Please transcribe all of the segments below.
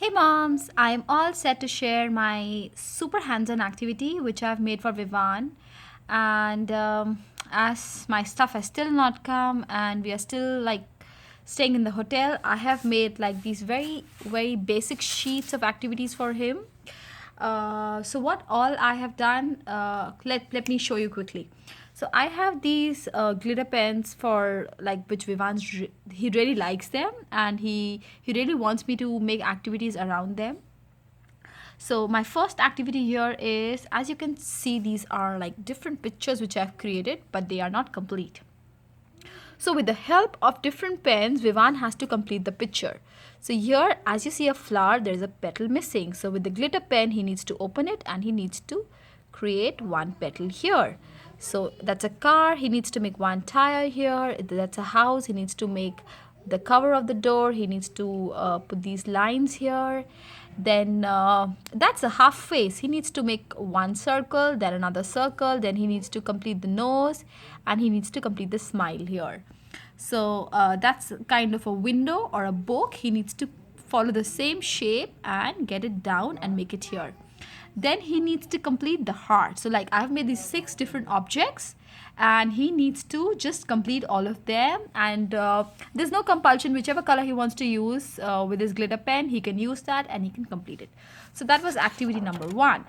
Hey moms, I'm all set to share my super hands-on activity which I've made for Vivan. And as my stuff has still not come and we are still like staying in the hotel, I have made like these very basic sheets of activities for him. So what all I have done, let me show you quickly. So I have these glitter pens for like which he really likes them, and he really wants me to make activities around them. So my first activity here is, as you can see, these are like different pictures which I've created, but they are not complete. So with the help of different pens, Vivan has to complete the picture. So here, as you see a flower, there is a petal missing. So with the glitter pen, he needs to open it and he needs to create one petal here. So that's a car, he needs to make one tire here. That's a house, he needs to make the cover of the door. He needs to put these lines here. Then that's a half face. He needs to make one circle, then another circle, then he needs to complete the nose, and he needs to complete the smile here. So that's kind of a window or a book. He needs to follow the same shape and get it down and make it here. Then he needs to complete the heart. So like I've made these 6 different objects and he needs to just complete all of them. And there's no compulsion. Whichever color he wants to use with his glitter pen, he can use that and he can complete it. So that was activity number 1.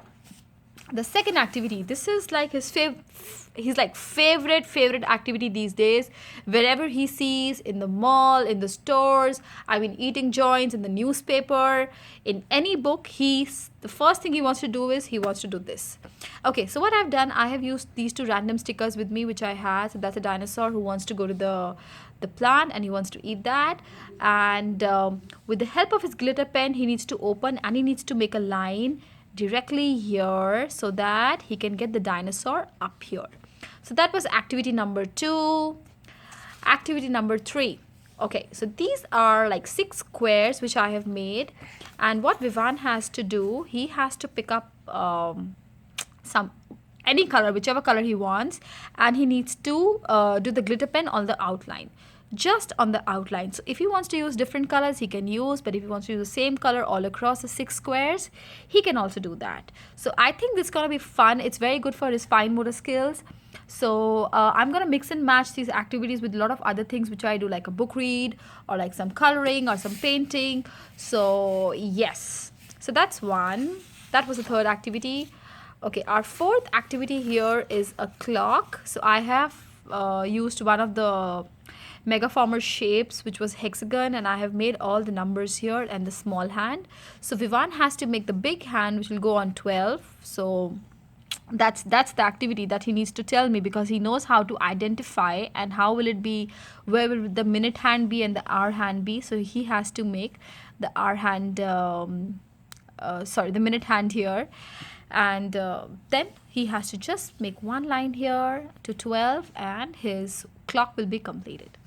The second activity, this is like his like favorite activity these days. Wherever he sees, in the mall, in the stores, I mean eating joints, in the newspaper, in any book, the first thing he wants to do is he wants to do this. Okay, so what I've done, I have used these 2 random stickers with me which I had. So that's a dinosaur who wants to go to the plant and he wants to eat that. And with the help of his glitter pen, he needs to open and he needs to make a line directly here so that he can get the dinosaur up here. So that was activity number 2. Activity number 3. Okay, so these are like 6 squares which I have made, and what Vivan has to do, he has to pick up any color, whichever color he wants, and he needs to do the glitter pen on the outline, just on the outline. So if he wants to use different colors, he can use, but if he wants to use the same color all across the 6 squares, he can also do that. So I think this is going to be fun. It's very good for his fine motor skills. So I'm going to mix and match these activities with a lot of other things which I do, like a book read or like some coloring or some painting. So yes, so that's one. That was the third activity. Okay, our fourth activity here is a clock. So I have used one of the megaformer shapes which was hexagon, and I have made all the numbers here and the small hand. So Vivan has to make the big hand which will go on 12. So that's the activity that he needs to tell me, because he knows how to identify and how will it be, where will the minute hand be and the hour hand be. So he has to make the hour hand the minute hand here, and then he has to just make one line here to 12 and his clock will be completed.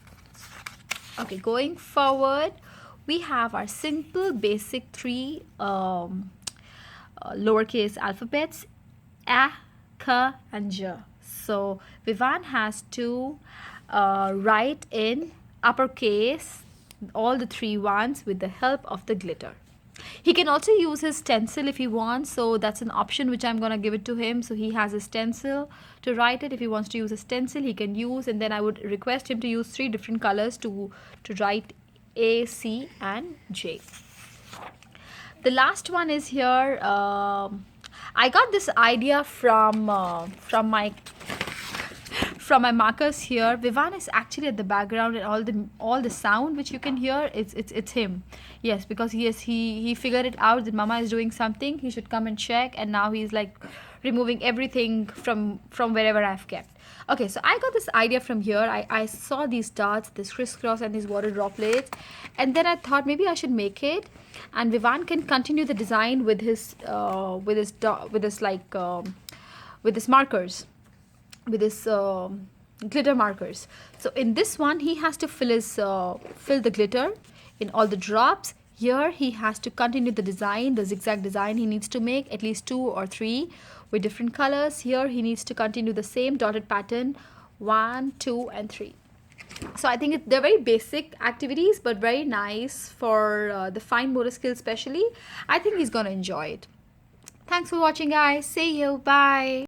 Okay, going forward, we have our simple basic 3 lowercase alphabets, A, K, and J. So Vivan has to write in uppercase all the 3 ones with the help of the glitter. He can also use his stencil if he wants, so that's an option which I'm going to give it to him. So he has a stencil to write it. If he wants to use a stencil, he can use, and then I would request him to use 3 different colors to write A, C, and J. The last one is here. I got this idea from my markers here. Vivan is actually at the background, and all the sound which you can hear, it's him. Yes, because he figured it out that mama is doing something, he should come and check, and now he's like removing everything from wherever I've kept. Okay, so I got this idea from here. I saw these dots, this crisscross and these water droplets, and then I thought maybe I should make it, and Vivan can continue the design with his markers, with his glitter markers. So in this one, he has to fill the glitter in all the drops. Here he has to continue the design, the zigzag design. He needs to make at least 2 or 3 with different colors. Here he needs to continue the same dotted pattern, 1, 2, and 3. So I think they're very basic activities, but very nice for the fine motor skills, especially. I think he's gonna enjoy it. Thanks for watching, guys. See you. Bye.